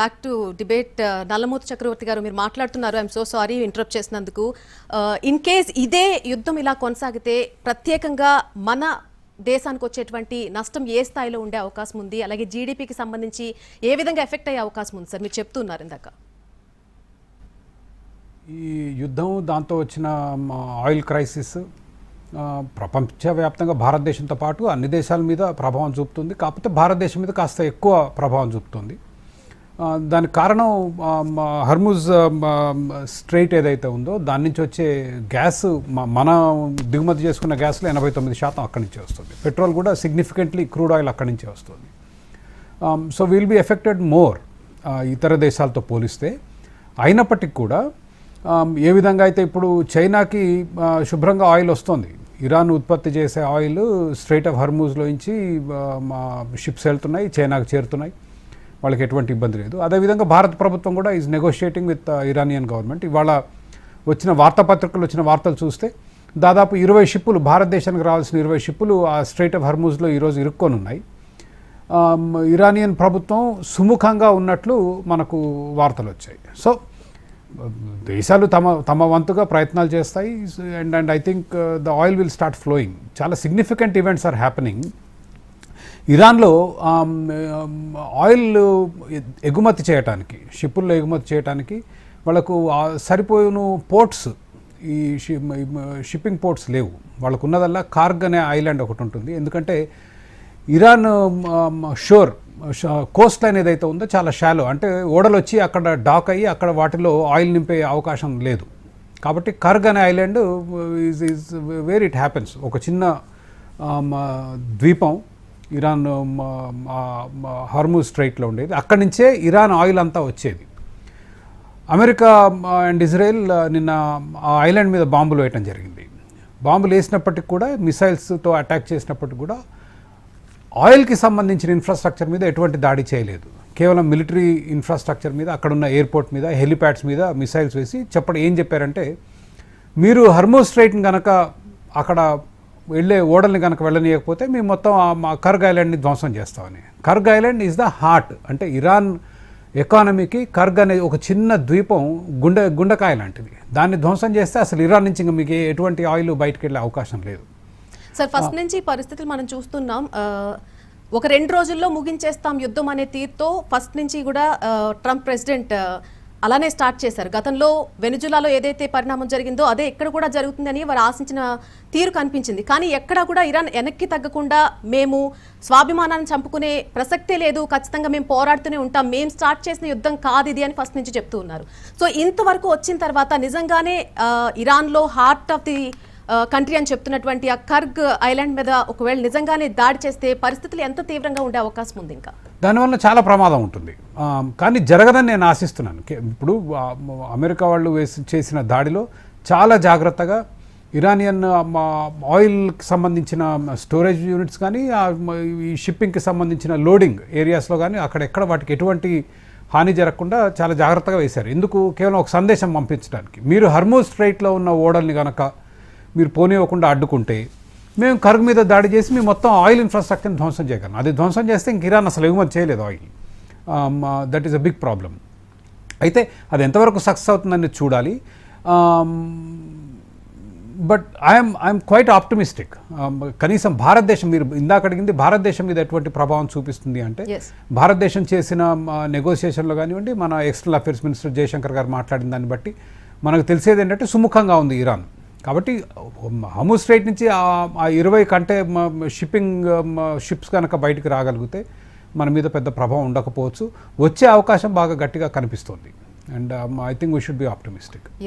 Back to debate. Nallamothi Chakravarthy గారు మీరు మాట్లాడుతున్నారు. ఐఎమ్ సో సారీ ఇంటరప్ట్ చేసినందుకు. ఇన్ కేస్ ఇదే యుద్ధం ఇలా కొనసాగితే ప్రత్యేకంగా మన దేశానికి వచ్చేటువంటి నష్టం ఏ స్థాయిలో ఉండే అవకాశం ఉంది, అలాగే జీడిపికి సంబంధించి ఏ విధంగా ఎఫెక్ట్ అయ్యే అవకాశం ఉంది సార్? మీరు చెప్తున్నారు ఇందాక. ఈ యుద్ధం దాంతో వచ్చిన ఆయిల్ క్రైసిస్ ప్రపంచవ్యాప్తంగా భారతదేశంతో పాటు అన్ని దేశాల మీద ప్రభావం చూపుతుంది. కాకపోతే భారతదేశం మీద కాస్త ఎక్కువ ప్రభావం చూపుతుంది. దానికి కారణం హర్ముజ్ స్ట్రైట్ ఏదైతే ఉందో దాని నుంచి వచ్చే గ్యాస్, మన దిగుమతి చేసుకున్న గ్యాస్లో 89% అక్కడి నుంచే వస్తుంది. పెట్రోల్ కూడా సిగ్నిఫికెంట్లీ క్రూడ్ ఆయిల్ అక్కడి నుంచే వస్తుంది. So will be affected more ఇతర దేశాలతో పోలిస్తే. అయినప్పటికీ కూడా ఏ విధంగా అయితే ఇప్పుడు చైనాకి శుభ్రంగా ఆయిల్ వస్తుంది, ఇరాన్ ఉత్పత్తి చేసే ఆయిల్ స్ట్రైట్ ఆఫ్ హర్మూజ్లో నుంచి షిప్స్ వెళ్తున్నాయి, చైనాకు చేరుతున్నాయి, వాళ్ళకి ఎటువంటి ఇబ్బంది లేదు. అదేవిధంగా భారత ప్రభుత్వం కూడా is negotiating with Iranian government. ఇవాళ వచ్చిన వార్తాపత్రికలు వచ్చిన వార్తలు చూస్తే దాదాపు 20 షిప్పులు, భారతదేశానికి రావాల్సిన 20 షిప్పులు ఆ స్ట్రైట్ ఆఫ్ హర్మూజ్లో ఈరోజు ఇరుక్కొని ఉన్నాయి. ఇరానియన్ ప్రభుత్వం సుముఖంగా ఉన్నట్లు మనకు వార్తలు వచ్చాయి. సో దేశాలు తమ వంతుగా ప్రయత్నాలు చేస్తాయి. And I think the oil will start flowing. చాలా సిగ్నిఫికెంట్ ఈవెంట్స్ ఆర్ హ్యాపెనింగ్. ఇరాన్లో ఆయిల్ ఎగుమతి చేయడానికి, షిప్పుల్లో ఎగుమతి చేయడానికి వాళ్ళకు సరిపోయిన పోర్ట్స్, ఈ షిప్పింగ్ పోర్ట్స్ లేవు. వాళ్ళకు ఉన్నదల్లా కార్గ్ అనే ఐలాండ్ ఒకటి ఉంటుంది. ఎందుకంటే ఇరాన్ కోస్ట్ లైన్ ఏదైతే ఉందో చాలా షాలో, అంటే ఓడలు వచ్చి అక్కడ డాక్ అయ్యి అక్కడ వాటిలో ఆయిల్ నింపే అవకాశం లేదు. కాబట్టి కార్గ్ అనే island is where it happens. ఒక చిన్న ద్వీపం ఇరాన్ హర్మూజ్ స్ట్రైట్లో ఉండేది. అక్కడి నుంచే ఇరాన్ ఆయిల్ అంతా వచ్చేది. అమెరికా అండ్ ఇజ్రాయెల్ నిన్న ఆ ఐలాండ్ మీద బాంబులు వేయటం జరిగింది. బాంబులు వేసినప్పటికి కూడా, మిసైల్స్తో అటాక్ చేసినప్పటికి కూడా ఆయిల్కి సంబంధించిన ఇన్ఫ్రాస్ట్రక్చర్ మీద ఎటువంటి దాడి చేయలేదు. కేవలం మిలిటరీ ఇన్ఫ్రాస్ట్రక్చర్ మీద, అక్కడున్న ఎయిర్పోర్ట్ మీద, హెలిప్యాడ్స్ మీద మిసైల్స్ వేసి ఏం చెప్పారంటే, మీరు హర్మూజ్ స్ట్రైట్ని కనుక అక్కడ వెళ్ళే ఓడల్ని కనుక వెళ్ళనీయకపోతే మేము మొత్తం మా కర్గ్ ఐలాండ్ని ధ్వంసం చేస్తామని. కర్గ్ ఐలాండ్ ఈజ్ ద హార్ట్. అంటే ఇరాన్ ఎకానమీకి కర్గ్ అనే ఒక చిన్న ద్వీపం గుండెకాయ లాంటిది. దాన్ని ధ్వంసం చేస్తే అసలు ఇరాన్ నుంచి ఇంకా మీకు ఎటువంటి ఆయిల్ బయటకు వెళ్ళే అవకాశం లేదు. సార్, ఫస్ట్ నుంచి పరిస్థితులు మనం చూస్తున్నాం. ఒక 2 రోజుల్లో ముగించేస్తాం యుద్ధం అనే తీరుతో ఫస్ట్ నుంచి కూడా ట్రంప్ ప్రెసిడెంట్ అలానే స్టార్ట్ చేశారు. గతంలో వెనుజులాలో ఏదైతే పరిణామం జరిగిందో అదే ఎక్కడ కూడా జరుగుతుందని వారు ఆశించిన తీరు కనిపించింది. కానీ ఎక్కడా కూడా ఇరాన్ వెనక్కి తగ్గకుండా మేము స్వాభిమానాన్ని చంపుకునే ప్రసక్తే లేదు, ఖచ్చితంగా మేము పోరాడుతూనే ఉంటాం, మేము స్టార్ట్ చేసిన యుద్ధం కాదు ఇది అని ఫస్ట్ నుంచి చెప్తూ ఉన్నారు. సో ఇంతవరకు వచ్చిన తర్వాత నిజంగానే ఇరాన్లో హార్ట్ ఆఫ్ ది కంట్రీ అని చెప్తున్నటువంటి ఆ కర్గ్ ఐలాండ్ మీద ఒకవేళ నిజంగానే దాడి చేస్తే పరిస్థితులు ఎంత తీవ్రంగా ఉండే అవకాశం ఉంది? ఇంకా దానివల్ల చాలా ప్రమాదం ఉంటుంది. కానీ జరగదని నేను ఆశిస్తున్నాను. ఇప్పుడు అమెరికా వాళ్ళు చేసిన దాడిలో చాలా జాగ్రత్తగా ఇరానియన్ ఆయిల్కి సంబంధించిన స్టోరేజ్ యూనిట్స్ కానీ, ఈ షిప్పింగ్కి సంబంధించిన లోడింగ్ ఏరియాస్లో కానీ అక్కడెక్కడ వాటికి ఎటువంటి హాని జరగకుండా చాలా జాగ్రత్తగా వేశారు. ఎందుకు? కేవలం ఒక సందేశం పంపించడానికి. మీరు హర్మూజ్ స్ట్రైట్లో ఉన్న ఓడల్ని కనుక మీరు పోనివ్వకుండా అడ్డుకుంటే మేము కర్గ్ మీద దాడి చేసి మేము మొత్తం ఆయిల్ ఇన్ఫ్రాస్ట్రక్చర్ని ధ్వంసం చేయగలం. అది ధ్వంసం చేస్తే ఇంక ఇరాన్ అసలు ఎగుమతి చేయలేదు oil. That is a big problem. అయితే అది ఎంతవరకు సక్సెస్ అవుతుందని చూడాలి. But I'm quite optimistic. కనీసం భారతదేశం, మీరు ఇందాక అడిగింది భారతదేశం మీద ఎటువంటి ప్రభావం చూపిస్తుంది అంటే, భారతదేశం చేసిన నెగోషియేషన్లో కానివ్వండి, మన ఎక్స్టర్నల్ అఫేర్స్ మినిస్టర్ జయశంకర్ గారు మాట్లాడిన దాన్ని బట్టి మనకు తెలిసేది ఏంటంటే సుముఖంగా ఉంది ఇరాన్. కాబట్టి హర్మూజ్ స్ట్రైట్ నుంచి ఆ 20 కంటే షిప్స్ కనుక బయటికి రాగలిగితే మన మీద పెద్ద ప్రభావం ఉండకపోవచ్చు. వచ్చే అవకాశం బాగా గట్టిగా కనిపిస్తుంది. And I think we should be optimistic.